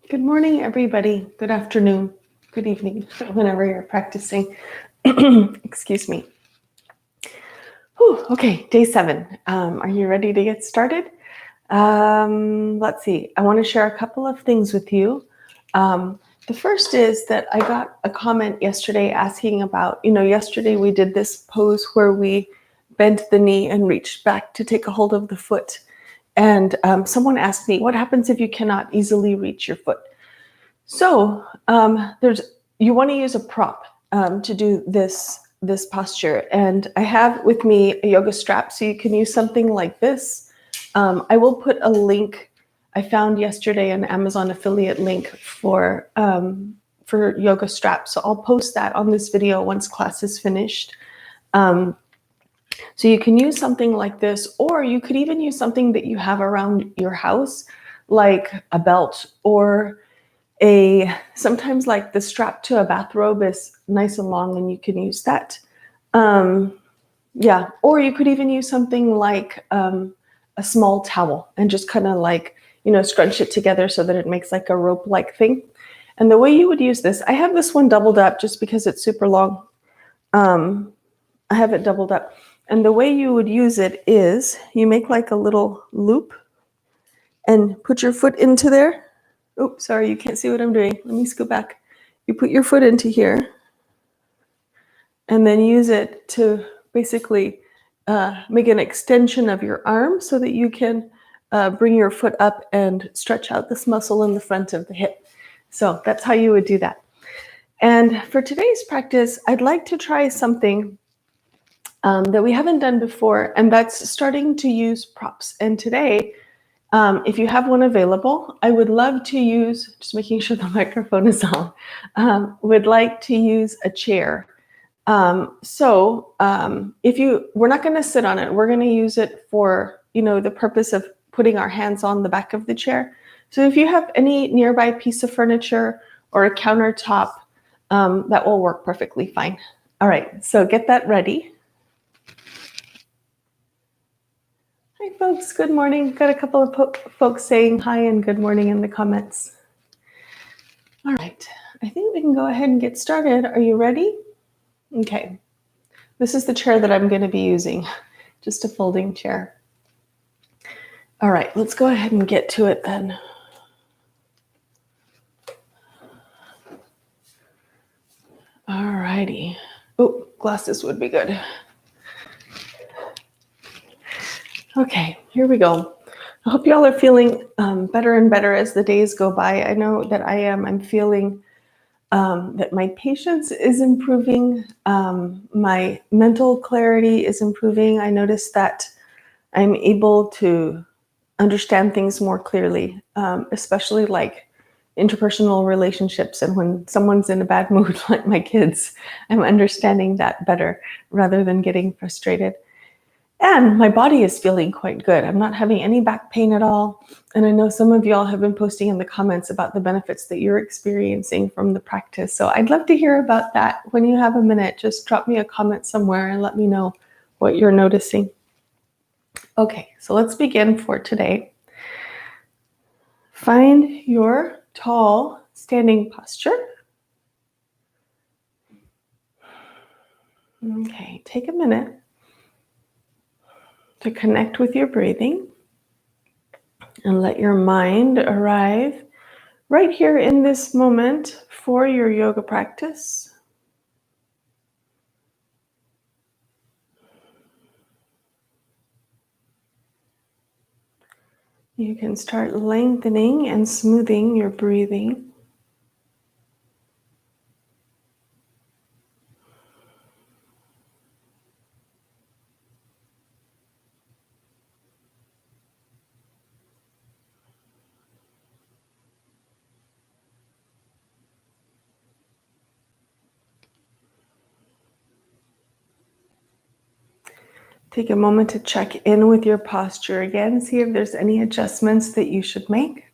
Good morning, everybody. Good afternoon. Good evening, whenever you're practicing. Excuse me. Whew, okay, day 7. Are you ready to get started? Let's see. I want to share a couple of things with you. The first is that I got a comment yesterday asking about, yesterday we did this pose where we bent the knee and reached back to take a hold of the foot. And someone asked me, what happens if you cannot easily reach your foot? So you want to use a prop to do this posture, and I have with me a yoga strap, so you can use something like this. I will put a link. I found yesterday an Amazon affiliate link for yoga straps, so I'll post that on this video once class is finished. So you can use something like this, or you could even use something that you have around your house, like a belt or sometimes like the strap to a bathrobe is nice and long and you can use that. Or you could even use something like a small towel and just kind of like, scrunch it together so that it makes like a rope-like thing. And the way you would use this, I have this one doubled up just because it's super long. I have it doubled up. And the way you would use it is you make like a little loop and put your foot into there. Oops, sorry, you can't see what I'm doing. Let me scoot back. You put your foot into here and then use it to basically make an extension of your arm so that you can bring your foot up and stretch out this muscle in the front of the hip. So that's how you would do that. And for today's practice, I'd like to try something that we haven't done before, and that's starting to use props. And today, if you have one available, I would love to use, just making sure the microphone is on, would like to use a chair. We're not going to sit on it. We're going to use it for, the purpose of putting our hands on the back of the chair. So if you have any nearby piece of furniture or a countertop, that will work perfectly fine. All right, so get that ready. Hi, folks. Good morning. Got a couple of folks saying hi and good morning in the comments. All right. I think we can go ahead and get started. Are you ready? Okay. This is the chair that I'm going to be using, just a folding chair. All right. Let's go ahead and get to it then. All righty. Oh, glasses would be good. Okay, here we go. I hope y'all are feeling better and better as the days go by. I know that I am. I'm feeling that my patience is improving. My mental clarity is improving. I notice that I'm able to understand things more clearly, especially like interpersonal relationships. And when someone's in a bad mood, like my kids, I'm understanding that better rather than getting frustrated. And my body is feeling quite good. I'm not having any back pain at all. And I know some of y'all have been posting in the comments about the benefits that you're experiencing from the practice. So I'd love to hear about that. When you have a minute, just drop me a comment somewhere and let me know what you're noticing. Okay, so let's begin for today. Find your tall standing posture. Okay, take a minute to connect with your breathing and let your mind arrive right here in this moment for your yoga practice. You can start lengthening and smoothing your breathing. Take a moment to check in with your posture again. See if there's any adjustments that you should make.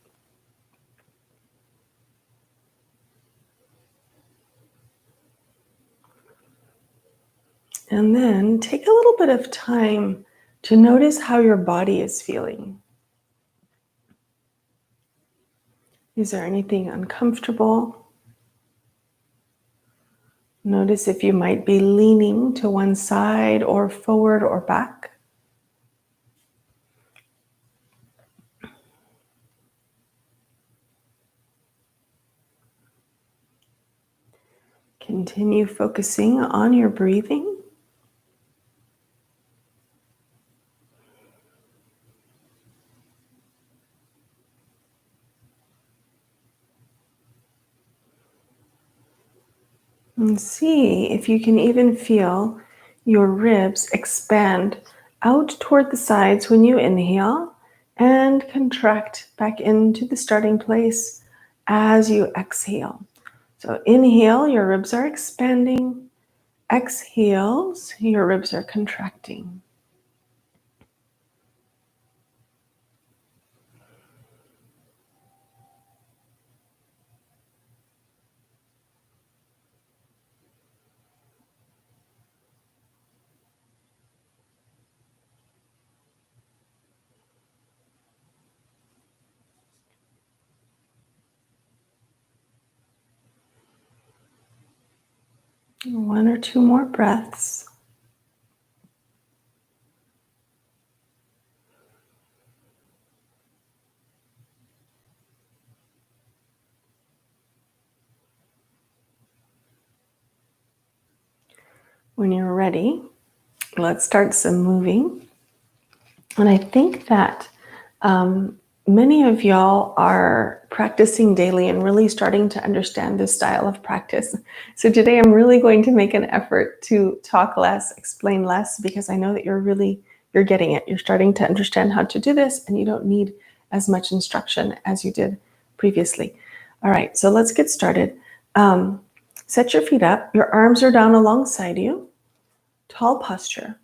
And then take a little bit of time to notice how your body is feeling. Is there anything uncomfortable? Notice if you might be leaning to one side or forward or back. Continue focusing on your breathing. And see if you can even feel your ribs expand out toward the sides when you inhale and contract back into the starting place as you exhale. So inhale, your ribs are expanding. Exhales, your ribs are contracting. One or two more breaths. When you're ready, let's start some moving. And I think that many of y'all are practicing daily and really starting to understand this style of practice. So today I'm really going to make an effort to talk less, explain less, because I know that you're getting it. You're starting to understand how to do this, and you don't need as much instruction as you did previously. All right, so let's get started. Set your feet up. Your arms are down alongside you. Tall posture.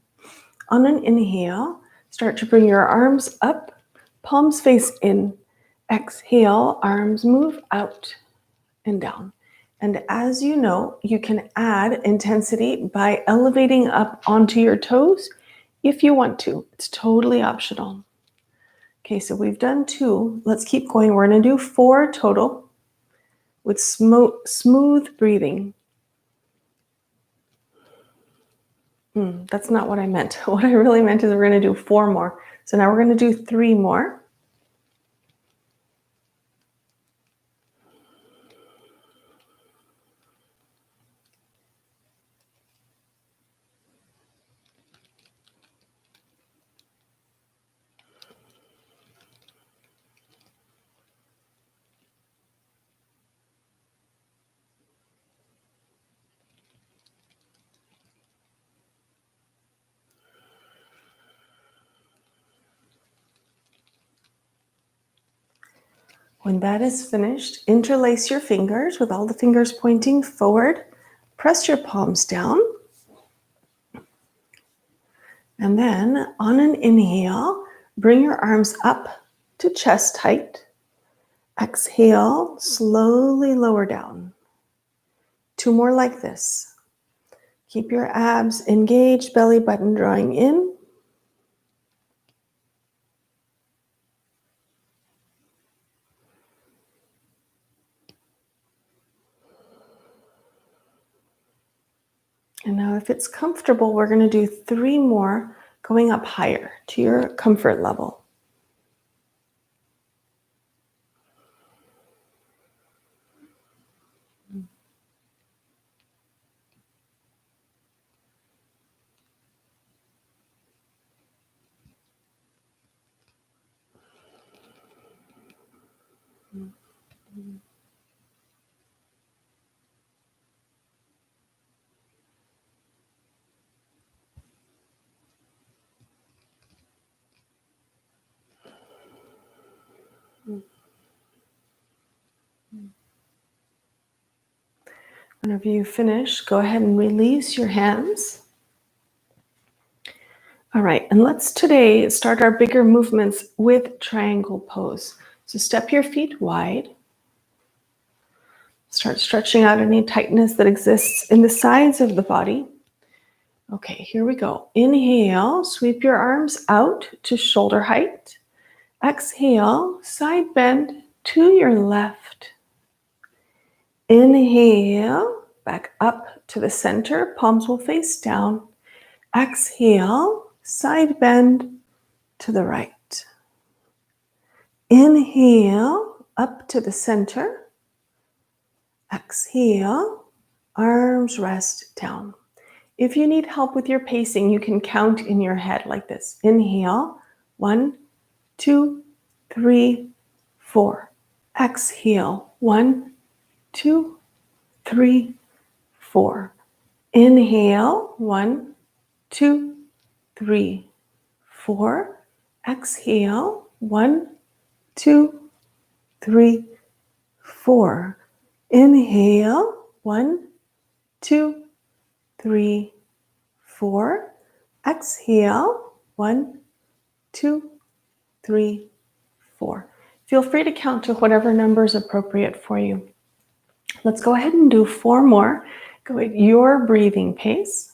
On an inhale, start to bring your arms up, palms face in. Exhale, arms move out and down. And as you know, you can add intensity by elevating up onto your toes if you want to. It's totally optional. Okay, so we've done 2. Let's keep going. We're going to do 4 total with smooth breathing. That's not what I meant. What I really meant is we're going to do 4 more. So now we're going to do 3 more. When that is finished, interlace your fingers with all the fingers pointing forward. Press your palms down. And then on an inhale, bring your arms up to chest height. Exhale, slowly lower down. 2 more like this. Keep your abs engaged, belly button drawing in. And now if it's comfortable, we're going to do 3 more, going up higher to your comfort level. Whenever you finish, go ahead and release your hands. All right, and let's today start our bigger movements with triangle pose. So step your feet wide. Start stretching out any tightness that exists in the sides of the body. Okay, here we go. Inhale, sweep your arms out to shoulder height. Exhale, side bend to your left. Inhale, back up to the center, palms will face down. Exhale, side bend to the right. Inhale, up to the center. Exhale, arms rest down. If you need help with your pacing, you can count in your head like this. Inhale, 1, 2, 3, 4. Exhale, 1, 2, 3, 4. Inhale, 1, 2, 3, 4. Exhale, 1, 2, 3, 4. Inhale, 1, 2, 3, 4. Exhale, 1, 2, 3, 4. Feel free to count to whatever number is appropriate for you. Let's go ahead and do 4 more. Go at your breathing pace.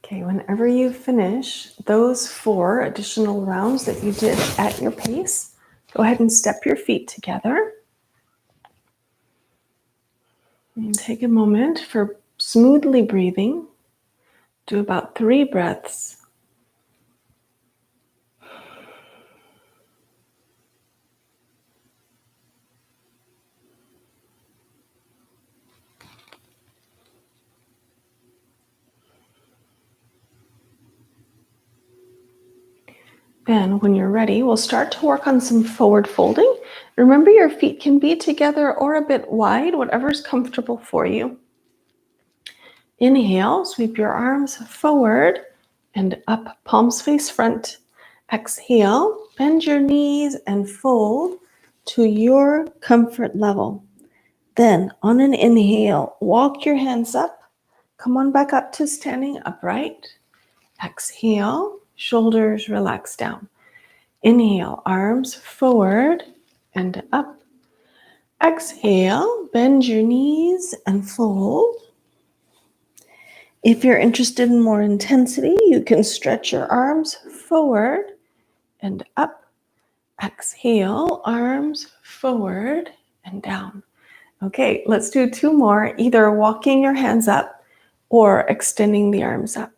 Okay, whenever you finish those 4 additional rounds that you did at your pace, go ahead and step your feet together. And take a moment for smoothly breathing. Do about 3 breaths. Then, when you're ready, we'll start to work on some forward folding. Remember, your feet can be together or a bit wide, whatever's comfortable for you. Inhale, sweep your arms forward and up, palms face front. Exhale, bend your knees and fold to your comfort level. Then, on an inhale, walk your hands up. Come on back up to standing upright. Exhale, shoulders relax down. Inhale, arms forward and up. Exhale, bend your knees and fold. If you're interested in more intensity, you can stretch your arms forward and up. Exhale, arms forward and down. Okay, let's do 2 more, either walking your hands up or extending the arms up.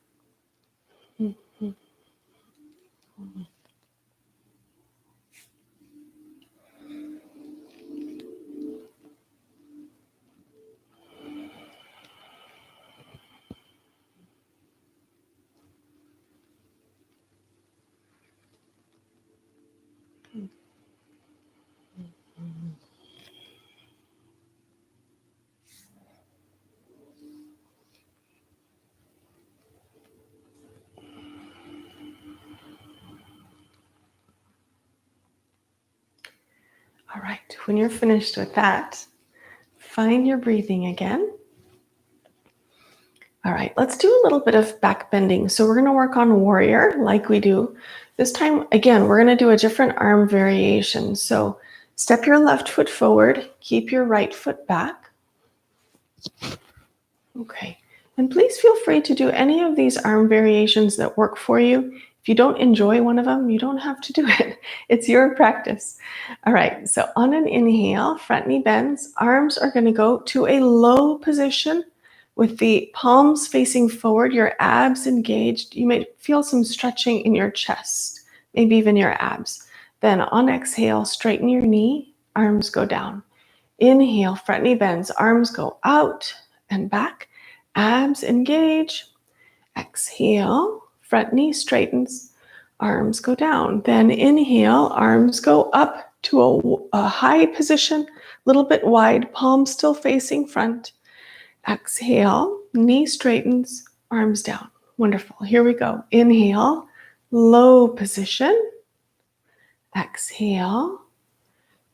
right, when you're finished with that, find your breathing again. All right, let's do a little bit of back bending. So we're going to work on warrior like we do. This time, again, we're going to do a different arm variation. So step your left foot forward, keep your right foot back. Okay, and please feel free to do any of these arm variations that work for you. If you don't enjoy one of them, you don't have to do it. It's your practice. All right, so on an inhale, front knee bends. Arms are going to go to a low position with the palms facing forward, your abs engaged. You may feel some stretching in your chest, maybe even your abs. Then on exhale, straighten your knee, arms go down. Inhale, front knee bends, arms go out and back, abs engage. Exhale, front knee straightens, arms go down. Then inhale, arms go up to a high position, a little bit wide, palms still facing front. Exhale, knee straightens, arms down. Wonderful. Here we go. Inhale, low position. Exhale.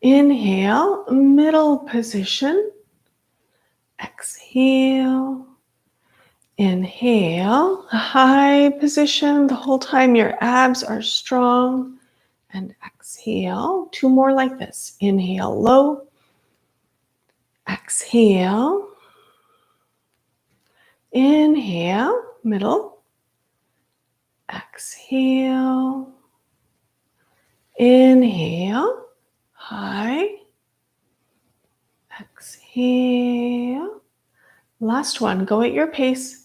Inhale, middle position. Exhale. Inhale, high position. The whole time your abs are strong. And exhale. Two more like this. Inhale, low. Exhale. Inhale, middle. Exhale. Inhale, high. Exhale. Last one, go at your pace.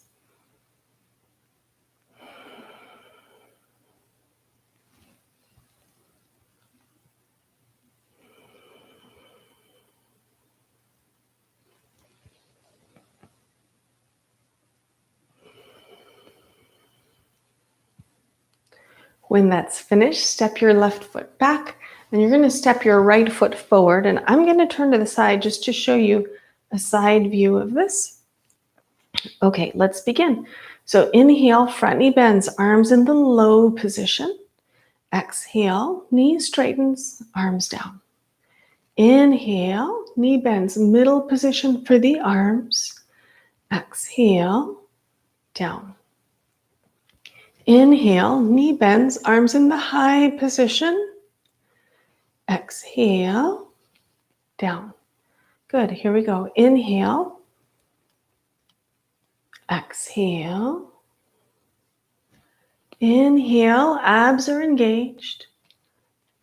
When that's finished, step your left foot back and you're going to step your right foot forward. And I'm going to turn to the side just to show you a side view of this. Okay, let's begin. So inhale, front knee bends, arms in the low position. Exhale, knee straightens, arms down. Inhale, knee bends, middle position for the arms. Exhale, down. Inhale, knee bends, arms in the high position. Exhale, down. Good, here we go. Inhale. Exhale. Inhale, abs are engaged.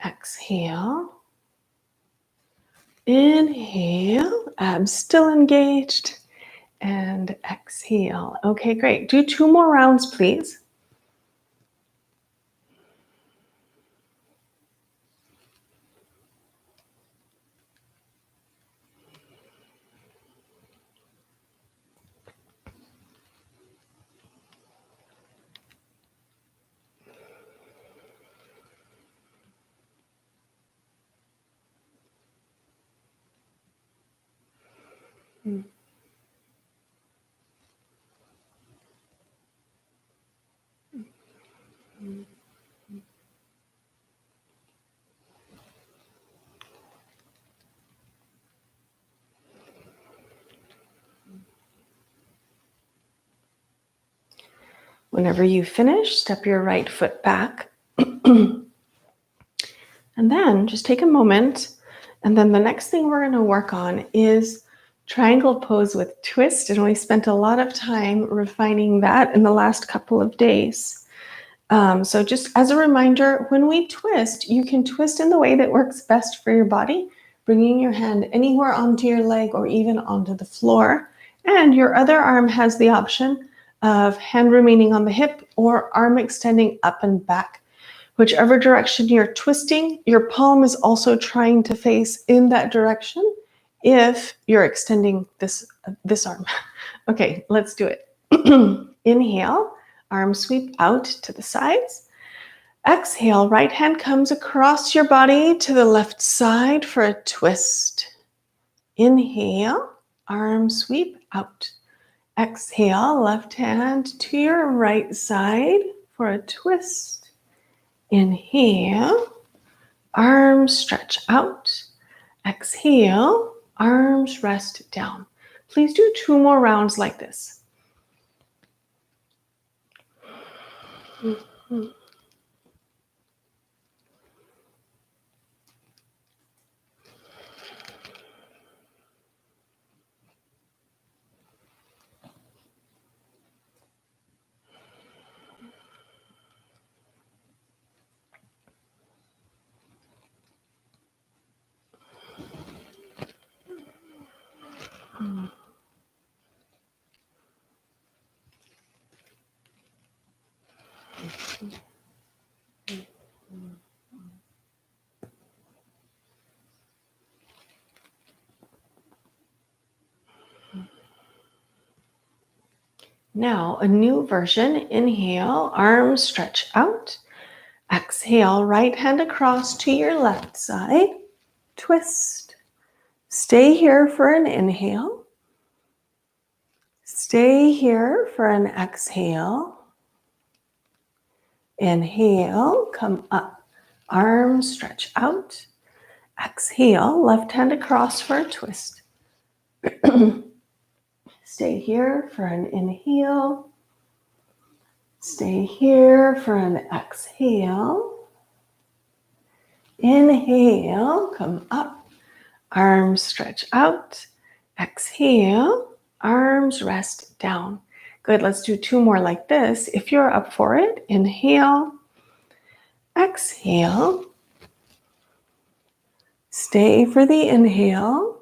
Exhale. Inhale, abs still engaged. And exhale. Okay, great. Do 2 more rounds, please. Whenever you finish, step your right foot back. And then just take a moment. And then the next thing we're going to work on is triangle pose with twist. And we spent a lot of time refining that in the last couple of days. So just as a reminder, when we twist, you can twist in the way that works best for your body, bringing your hand anywhere onto your leg or even onto the floor. And your other arm has the option of hand remaining on the hip or arm extending up and back. Whichever direction you're twisting, your palm is also trying to face in that direction if you're extending this arm. Okay, let's do it. Inhale, arm sweep out to the sides. Exhale, right hand comes across your body to the left side for a twist. Inhale, arm sweep out. Exhale, left hand to your right side for a twist. Inhale, arms stretch out. Exhale, arms rest down. Please do 2 more rounds like this. Now, a new version. Inhale, arms stretch out. Exhale, right hand across to your left side. Twist. Stay here for an inhale. Stay here for an exhale. Inhale, come up. Arms stretch out. Exhale, left hand across for a twist. Stay here for an inhale. Stay here for an exhale. Inhale, come up. Arms stretch out. Exhale, arms rest down. Good, let's do 2 more like this. If you're up for it, inhale. Exhale. Stay for the inhale.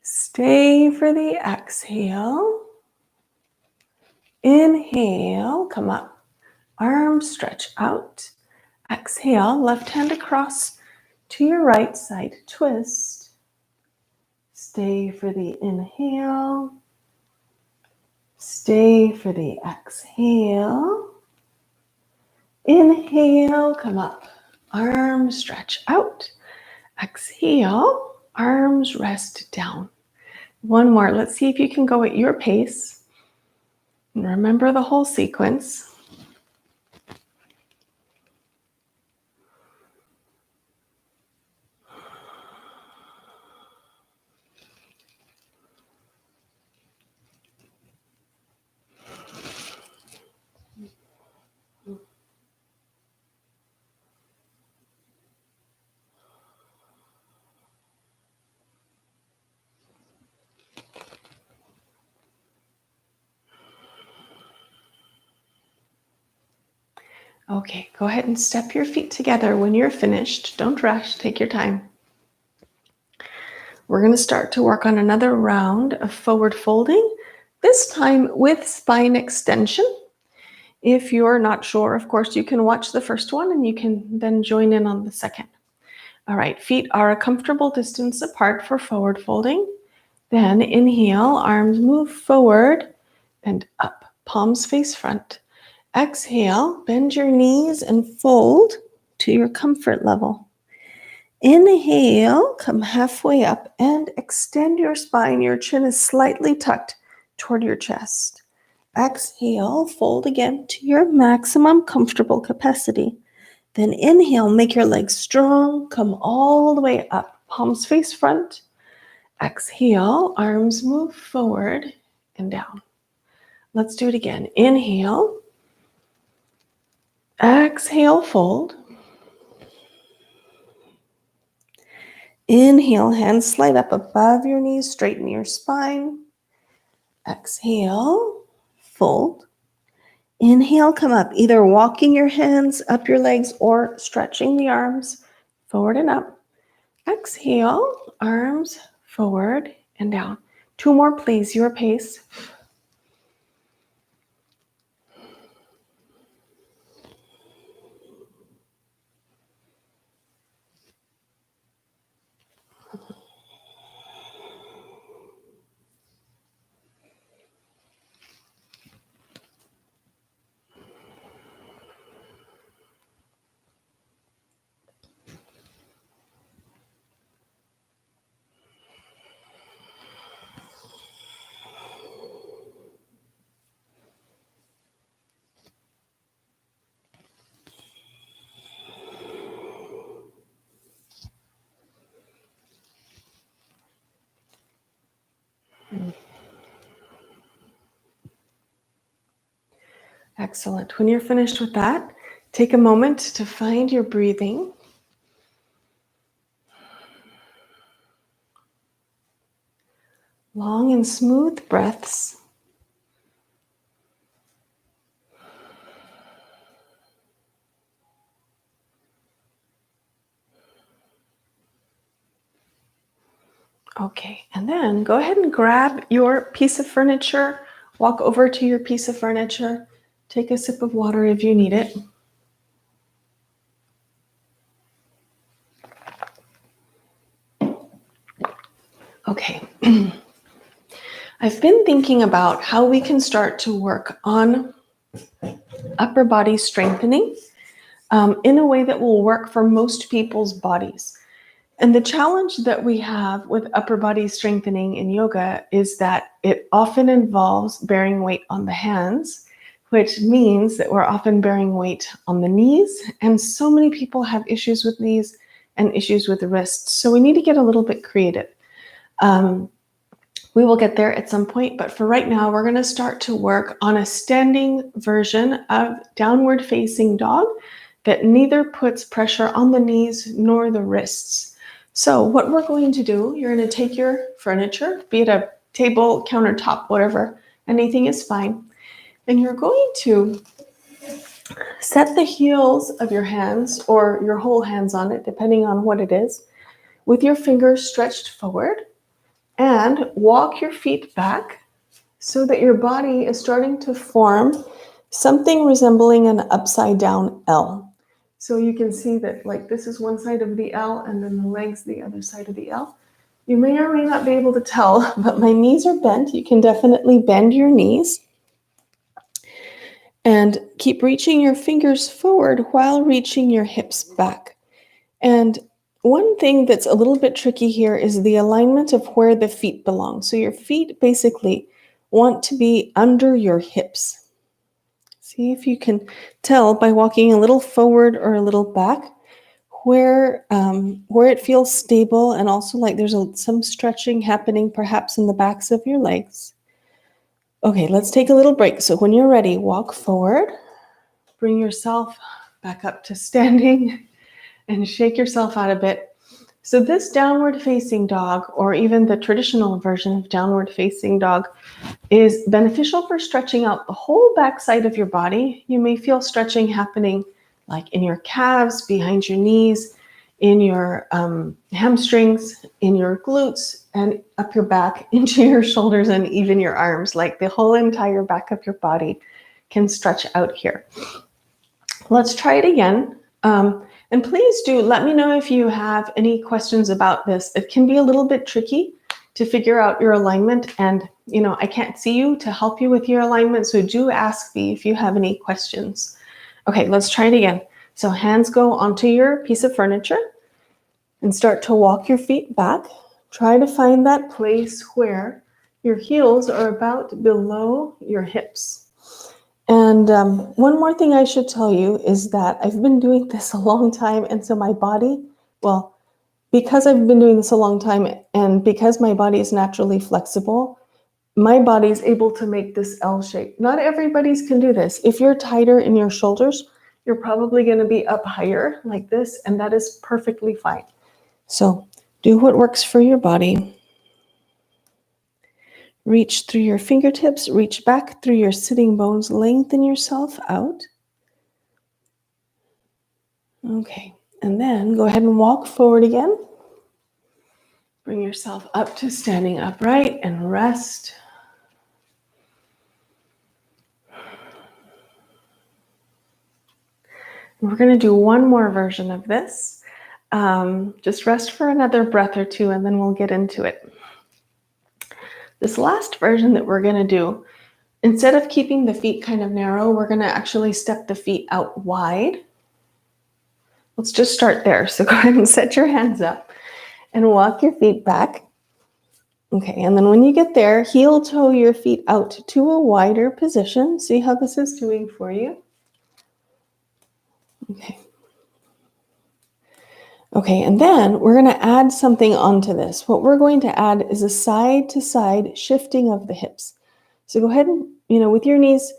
Stay for the exhale. Inhale, come up. Arms stretch out. Exhale, left hand across to your right side. Twist. Stay for the inhale. Stay for the exhale. Inhale, come up. Arms stretch out. Exhale, arms rest down. 1 more. Let's see if you can go at your pace. And remember the whole sequence. Okay, go ahead and step your feet together when you're finished. Don't rush, take your time. We're going to start to work on another round of forward folding, this time with spine extension. If you're not sure, of course, you can watch the first one and you can then join in on the second. All right, feet are a comfortable distance apart for forward folding. Then inhale, arms move forward and up, palms face front. Exhale, bend your knees and fold to your comfort level. Inhale, come halfway up and extend your spine. Your chin is slightly tucked toward your chest. Exhale, fold again to your maximum comfortable capacity. Then inhale, make your legs strong, come all the way up, palms face front. Exhale, arms move forward and down. Let's do it again. Inhale. Exhale, fold. Inhale, hands slide up above your knees, straighten your spine. Exhale, fold. Inhale, come up, either walking your hands up your legs or stretching the arms forward and up. Exhale, arms forward and down. 2 more, please, your pace. Excellent. When you're finished with that, take a moment to find your breathing. Long and smooth breaths. Okay, and then go ahead and grab your piece of furniture, walk over to your piece of furniture, take a sip of water if you need it. Okay, I've been thinking about how we can start to work on upper body strengthening in a way that will work for most people's bodies. And the challenge that we have with upper body strengthening in yoga is that it often involves bearing weight on the hands, which means that we're often bearing weight on the knees. And so many people have issues with knees and issues with the wrists. So we need to get a little bit creative. We will get there at some point, but for right now, we're going to start to work on a standing version of downward facing dog that neither puts pressure on the knees nor the wrists. So what we're going to do, you're going to take your furniture, be it a table, countertop, whatever, anything is fine. And you're going to set the heels of your hands or your whole hands on it, depending on what it is, with your fingers stretched forward, and walk your feet back so that your body is starting to form something resembling an upside down L. So you can see that like this is one side of the L and then the legs the other side of the L. You may or may not be able to tell, but my knees are bent. You can definitely bend your knees. And keep reaching your fingers forward while reaching your hips back. And one thing that's a little bit tricky here is the alignment of where the feet belong. So your feet basically want to be under your hips. See if you can tell by walking a little forward or a little back where it feels stable, and also like there's some stretching happening perhaps in the backs of your legs. Okay, let's take a little break. So when you're ready, walk forward, bring yourself back up to standing, and shake yourself out a bit. So this downward facing dog, or even the traditional version of downward facing dog, is beneficial for stretching out the whole backside of your body. You may feel stretching happening like in your calves, behind your knees, in your hamstrings, in your glutes, and up your back, into your shoulders, and even your arms. Like the whole entire back of your body can stretch out here. Let's try it again. And please do let me know if you have any questions about this. It can be a little bit tricky to figure out your alignment, and I can't see you to help you with your alignment, so do ask me if you have any questions. Okay, let's try it again. So hands go onto your piece of furniture and start to walk your feet back. Try to find that place where your heels are about below your hips. And one more thing I should tell you is that I've been doing this a long time, and so my body, because I've been doing this a long time and because my body is naturally flexible, my body is able to make this L shape. Not everybody's can do this. If you're tighter in your shoulders, you're probably going to be up higher like this, and that is perfectly fine. So do what works for your body. Reach through your fingertips, reach back through your sitting bones, lengthen yourself out. Okay, and then go ahead and walk forward again. Bring yourself up to standing upright and rest. We're going to do one more version of this. Just rest for another breath or two, and then we'll get into it. This last version that we're going to do, instead of keeping the feet kind of narrow, we're going to actually step the feet out wide. Let's just start there. So go ahead and set your hands up and walk your feet back. Okay, and then when you get there, heel toe your feet out to a wider position. See how this is doing for you? Okay. Okay, and then we're going to add something onto this. What we're going to add is a side-to-side shifting of the hips. So go ahead and, with your knees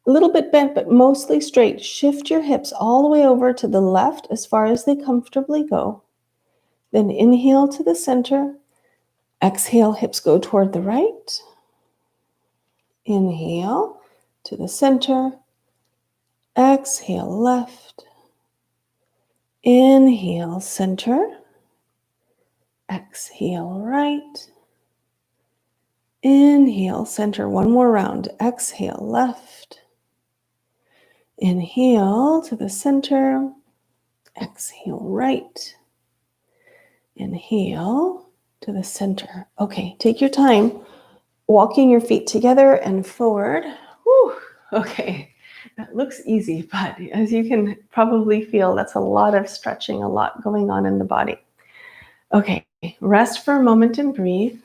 a little bit bent, but mostly straight, shift your hips all the way over to the left as far as they comfortably go. Then inhale to the center. Exhale, hips go toward the right. Inhale to the center. Exhale, left. Inhale, center. Exhale, right. Inhale, center. One more round. Exhale, left. Inhale to the center. Exhale, right. Inhale to the center. Okay, take your time walking your feet together and forward. Whew. Okay, that looks easy, but as you can probably feel, that's a lot of stretching, a lot going on in the body. Okay, rest for a moment and breathe.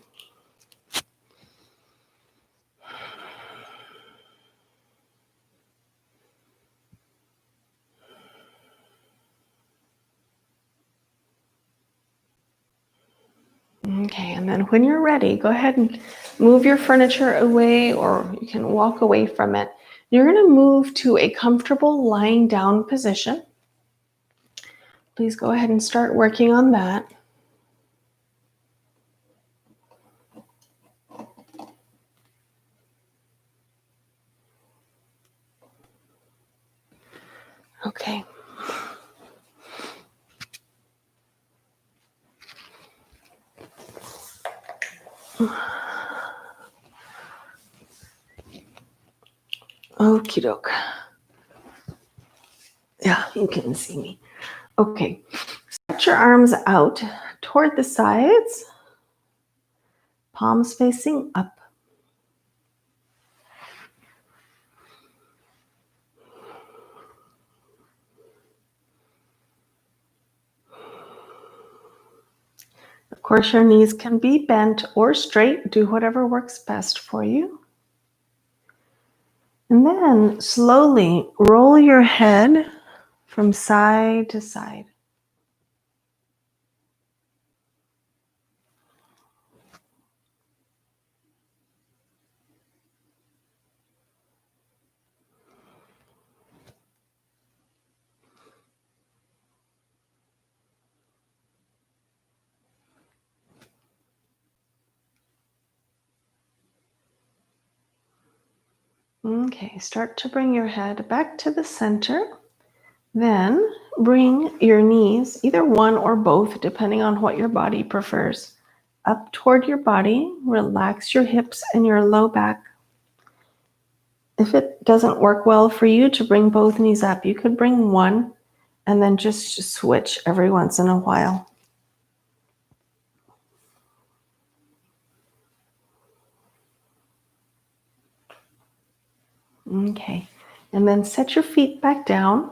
Okay, and then when you're ready, go ahead and move your furniture away, or you can walk away from it. You're going to move to a comfortable lying down position. Please go ahead and start working on that. Okay. Okie doke. Yeah, you can see me. Okay. Stretch your arms out toward the sides, palms facing up. Of course, your knees can be bent or straight. Do whatever works best for you. And then slowly roll your head from side to side. Okay, start to bring your head back to the center. Then bring your knees, either one or both, depending on what your body prefers, up toward your body. Relax your hips and your low back. If it doesn't work well for you to bring both knees up, you could bring one and then just switch every once in a while. Okay, and then set your feet back down.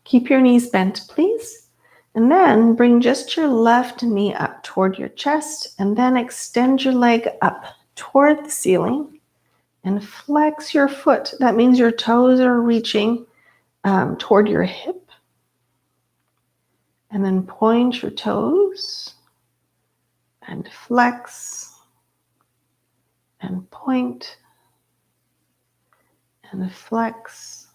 Keep your knees bent, please. And then bring just your left knee up toward your chest, and then extend your leg up toward the ceiling and flex your foot. That means your toes are reaching toward your hip. And then point your toes and flex and point and flex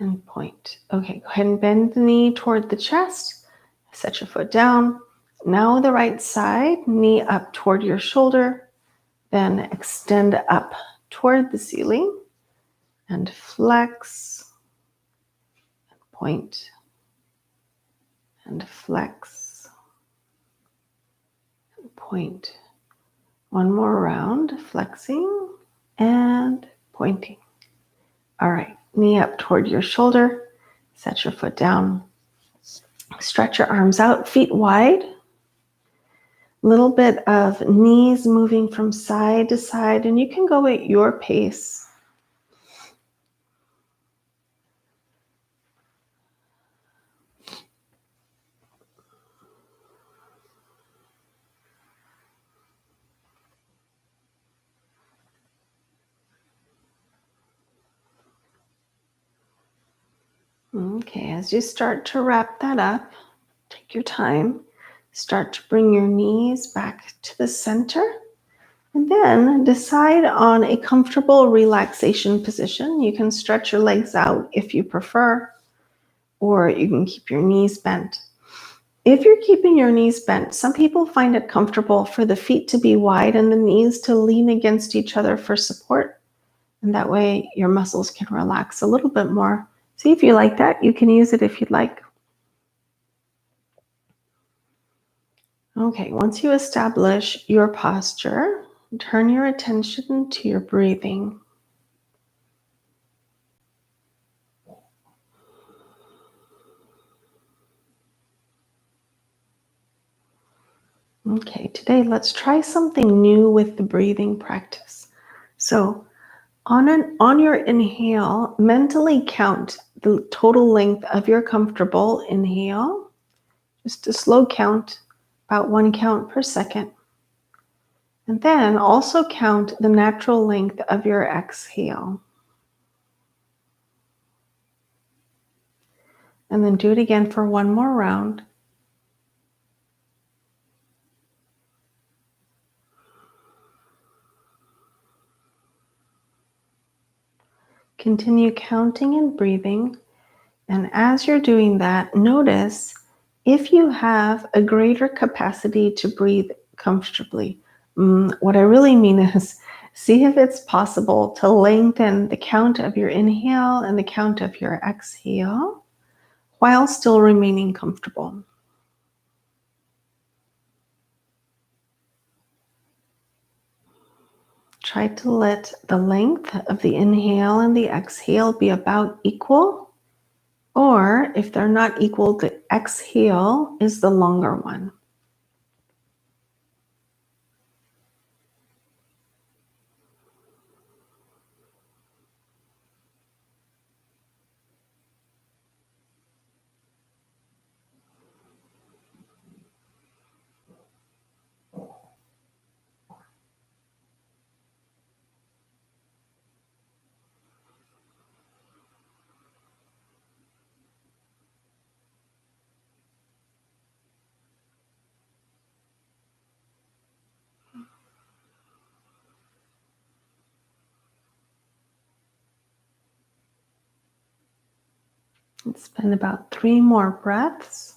and point. Okay, go ahead and bend the knee toward the chest. Set your foot down. Now the right side, knee up toward your shoulder. Then extend up toward the ceiling and flex and point and flex and point. One more round, flexing and pointing. All right, knee up toward your shoulder. Set your foot down. Stretch your arms out, feet wide. Little bit of knees moving from side to side, and you can go at your pace. Okay, as you start to wrap that up, Take your time. Start to bring your knees back to the center. And then decide on a comfortable relaxation position. You can stretch your legs out if you prefer, or you can keep your knees bent. If you're keeping your knees bent, some people find it comfortable for the feet to be wide and the knees to lean against each other for support. And that way your muscles can relax a little bit more. See if you like that. You can use it if you'd like. Okay, once you establish your posture, turn your attention to your breathing. Okay, today let's try something new with the breathing practice. So on your inhale, mentally count the total length of your comfortable inhale. Just a slow count, about 1 count per second. And then also count the natural length of your exhale. And then do it again for one more round. Continue counting and breathing. And as you're doing that, notice if you have a greater capacity to breathe comfortably. What I really mean is see if it's possible to lengthen the count of your inhale and the count of your exhale while still remaining comfortable. Try to let the length of the inhale and the exhale be about equal, or if they're not equal, the exhale is the longer one. It's been about 3 more breaths.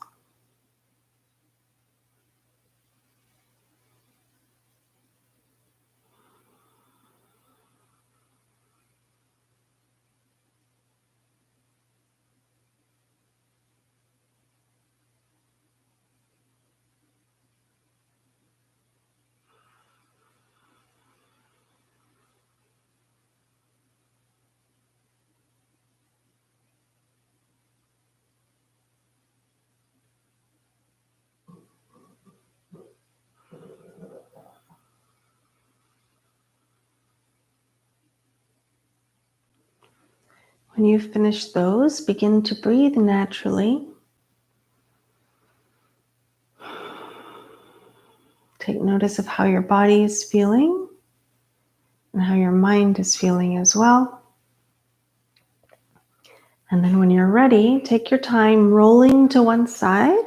When you've finished those, begin to breathe naturally. Take notice of how your body is feeling and how your mind is feeling as well. And then when you're ready, take your time rolling to one side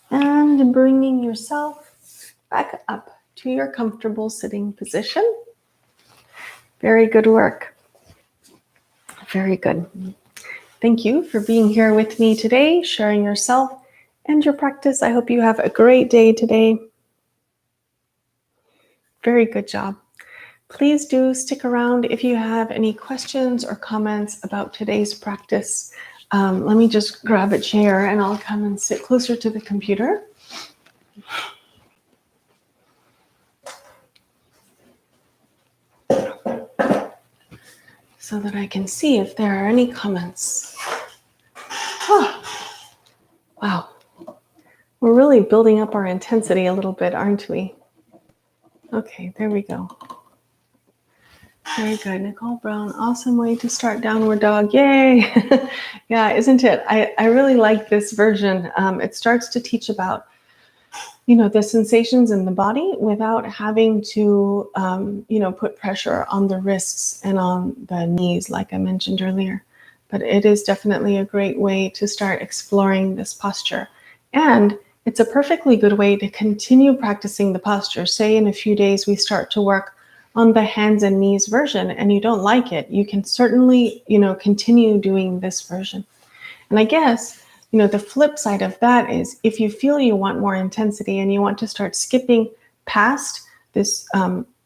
and bringing yourself back up to your comfortable sitting position. Very good work. Very good. Thank you for being here with me today, sharing yourself and your practice. I hope you have a great day today. Very good job. Please do stick around if you have any questions or comments about today's practice. Let me just grab a chair and I'll come and sit closer to the computer. So that I can see if there are any comments. Oh, wow. We're really building up our intensity a little bit, aren't we? Okay, there we go. Very good. Nicole Brown, awesome way to start downward dog. Yay. Yeah, isn't it? I really like this version. It starts to teach about, the sensations in the body without having to, put pressure on the wrists and on the knees, like I mentioned earlier. But it is definitely a great way to start exploring this posture. And it's a perfectly good way to continue practicing the posture. Say in a few days we start to work on the hands and knees version and you don't like it, you can certainly, continue doing this version. And I guess, the flip side of that is if you feel you want more intensity and you want to start skipping past this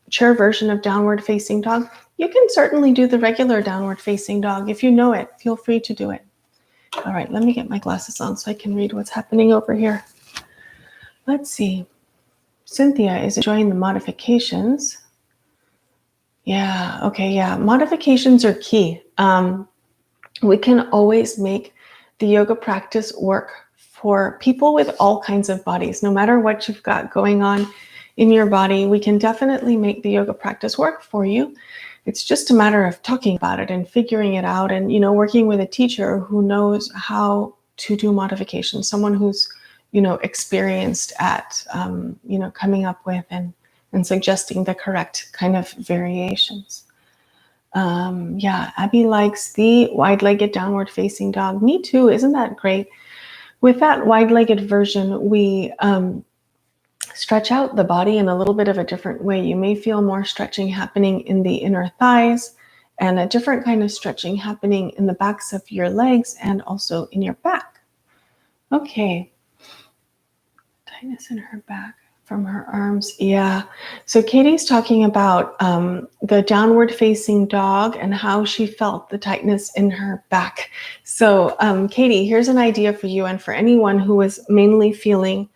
chair version of downward facing dog, you can certainly do the regular downward facing dog. If you know it, feel free to do it. All right, let me get my glasses on so I can read what's happening over here. Let's see. Cynthia is enjoying the modifications. Yeah, okay, yeah. Modifications are key. We can always make the yoga practice work for people with all kinds of bodies. No matter what you've got going on in your body, we can definitely make the yoga practice work for you. It's just a matter of talking about it and figuring it out and, working with a teacher who knows how to do modifications, someone who's, experienced at, coming up with and suggesting the correct kind of variations. Yeah, Abby likes the wide-legged downward facing dog. Me too. Isn't that great? With that wide-legged version, we stretch out the body in a little bit of a different way. You may feel more stretching happening in the inner thighs and a different kind of stretching happening in the backs of your legs and also in your back. Okay. Tightness in her back. From her arms, yeah. So Katie's talking about the downward facing dog and how she felt the tightness in her back. So Katie, here's an idea for you and for anyone who is mainly feeling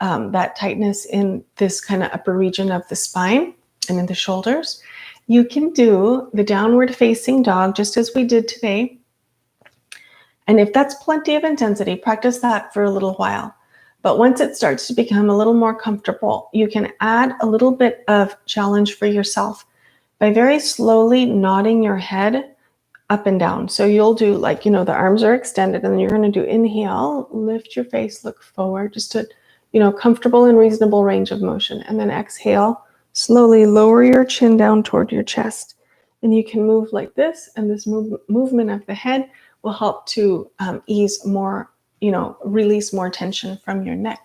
that tightness in this kind of upper region of the spine and in the shoulders. You can do the downward facing dog just as we did today. And if that's plenty of intensity, practice that for a little while. But once it starts to become a little more comfortable, you can add a little bit of challenge for yourself by very slowly nodding your head up and down. So you'll do the arms are extended and then you're going to do inhale, lift your face, look forward, just to, comfortable and reasonable range of motion. And then exhale, slowly lower your chin down toward your chest. And you can move like this. And this movement of the head will help to ease more, release more tension from your neck.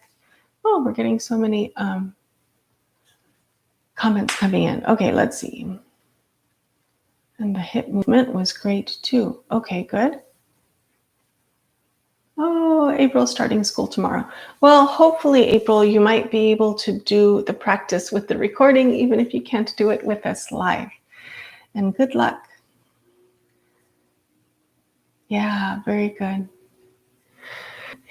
Oh, we're getting so many comments coming in. Okay, let's see. And the hip movement was great too. Okay, good. Oh, April's starting school tomorrow. Well, hopefully, April, you might be able to do the practice with the recording, even if you can't do it with us live. And good luck. Yeah, very good.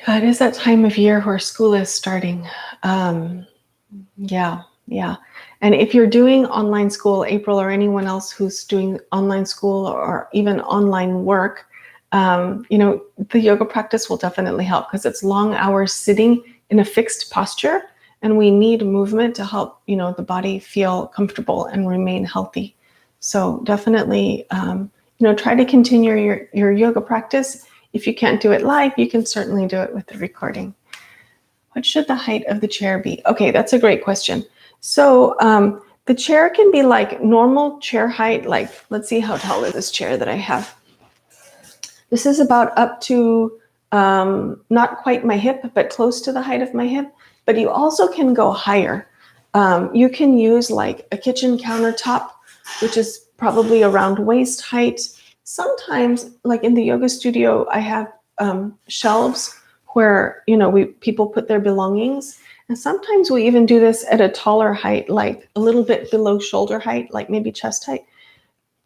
It is that time of year where school is starting. Yeah. And if you're doing online school, April, or anyone else who's doing online school or even online work, the yoga practice will definitely help because it's long hours sitting in a fixed posture, and we need movement to help, the body feel comfortable and remain healthy. So definitely, try to continue your yoga practice. If you can't do it live, you can certainly do it with the recording. What should the height of the chair be? Okay, that's a great question. So the chair can be like normal chair height. Like, let's see, how tall is this chair that I have? This is about up to not quite my hip, but close to the height of my hip. But you also can go higher. You can use like a kitchen countertop, which is probably around waist height. Sometimes, like in the yoga studio, I have shelves where, people put their belongings. And sometimes we even do this at a taller height, like a little bit below shoulder height, like maybe chest height.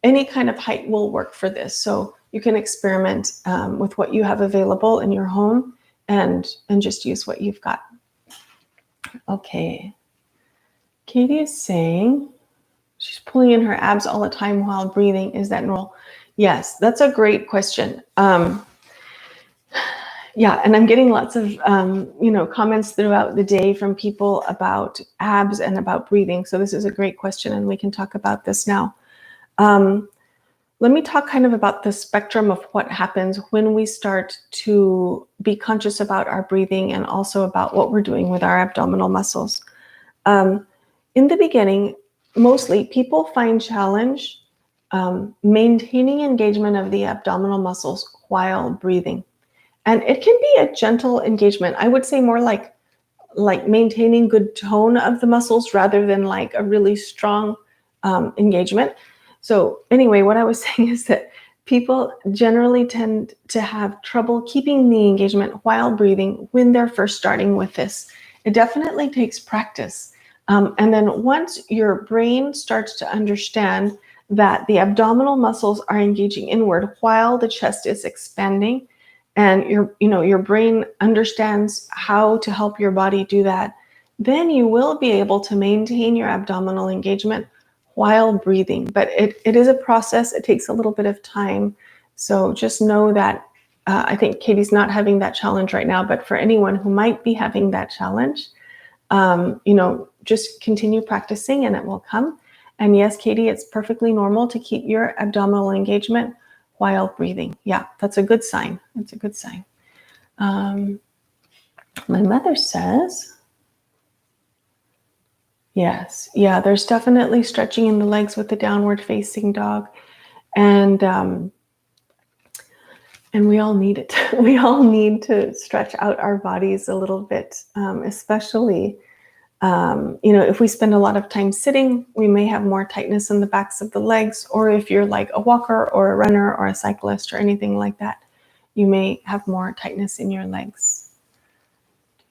Any kind of height will work for this. So you can experiment with what you have available in your home and just use what you've got. Okay. Katie is saying she's pulling in her abs all the time while breathing. Is that normal? Yes, that's a great question. Yeah, and I'm getting lots of comments throughout the day from people about abs and about breathing. So this is a great question, and we can talk about this now. Let me talk kind of about the spectrum of what happens when we start to be conscious about our breathing and also about what we're doing with our abdominal muscles. In the beginning, mostly people find challenge maintaining engagement of the abdominal muscles while breathing. And it can be a gentle engagement. I would say more like maintaining good tone of the muscles rather than like a really strong engagement. So anyway, what I was saying is that people generally tend to have trouble keeping the engagement while breathing when they're first starting with this. It definitely takes practice. And then once your brain starts to understand that the abdominal muscles are engaging inward while the chest is expanding, and your brain understands how to help your body do that, then you will be able to maintain your abdominal engagement while breathing. But it is a process. It takes a little bit of time. So just know that I think Katie's not having that challenge right now, but for anyone who might be having that challenge, just continue practicing and it will come. And yes, Katie, it's perfectly normal to keep your abdominal engagement while breathing. Yeah, that's a good sign. It's a good sign. My mother says, yes, yeah, there's definitely stretching in the legs with the downward facing dog. And we all need it. We all need to stretch out our bodies a little bit, especially if we spend a lot of time sitting, we may have more tightness in the backs of the legs, or if you're like a walker or a runner or a cyclist or anything like that, you may have more tightness in your legs.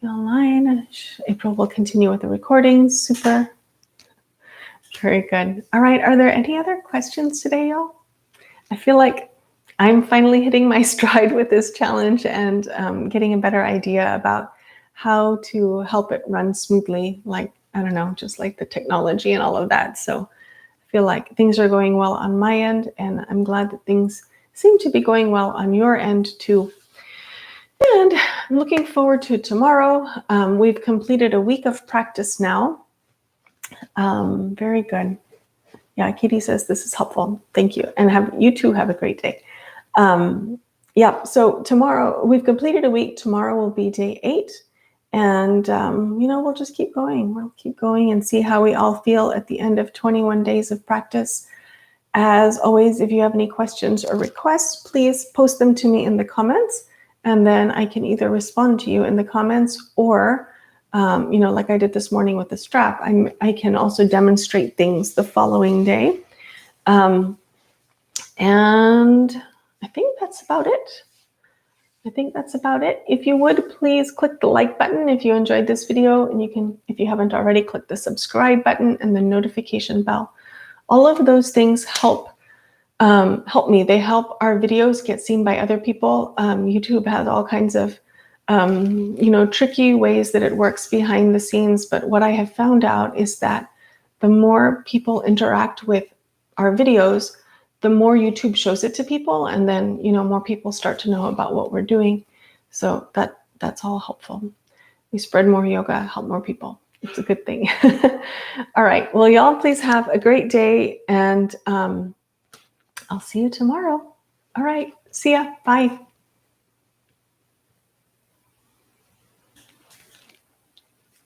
Online, April will continue with the recordings. Super. Very good. All right. Are there any other questions today, y'all? I feel like I'm finally hitting my stride with this challenge and getting a better idea about how to help it run smoothly, like, I don't know, just like the technology and all of that. So I feel like things are going well on my end, and I'm glad that things seem to be going well on your end too. And I'm looking forward to tomorrow. We've completed a week of practice now. Very good. Yeah, Katie says this is helpful. Thank you. And you too have a great day. So tomorrow, we've completed a week. Tomorrow will be day 8. And, we'll just keep going. We'll keep going and see how we all feel at the end of 21 days of practice. As always, if you have any questions or requests, please post them to me in the comments. And then I can either respond to you in the comments or, like I did this morning with the strap, I can also demonstrate things the following day. And I think that's about it. If you would, please click the like button if you enjoyed this video, and you can, if you haven't already, click the subscribe button and the notification bell. All of those things help me. They help our videos get seen by other people. YouTube has all kinds of tricky ways that it works behind the scenes. But what I have found out is that the more people interact with our videos, the more YouTube shows it to people, and then, more people start to know about what we're doing. So that's all helpful. We spread more yoga, help more people. It's a good thing. All right. Well, y'all, please have a great day, and I'll see you tomorrow. All right. See ya. Bye.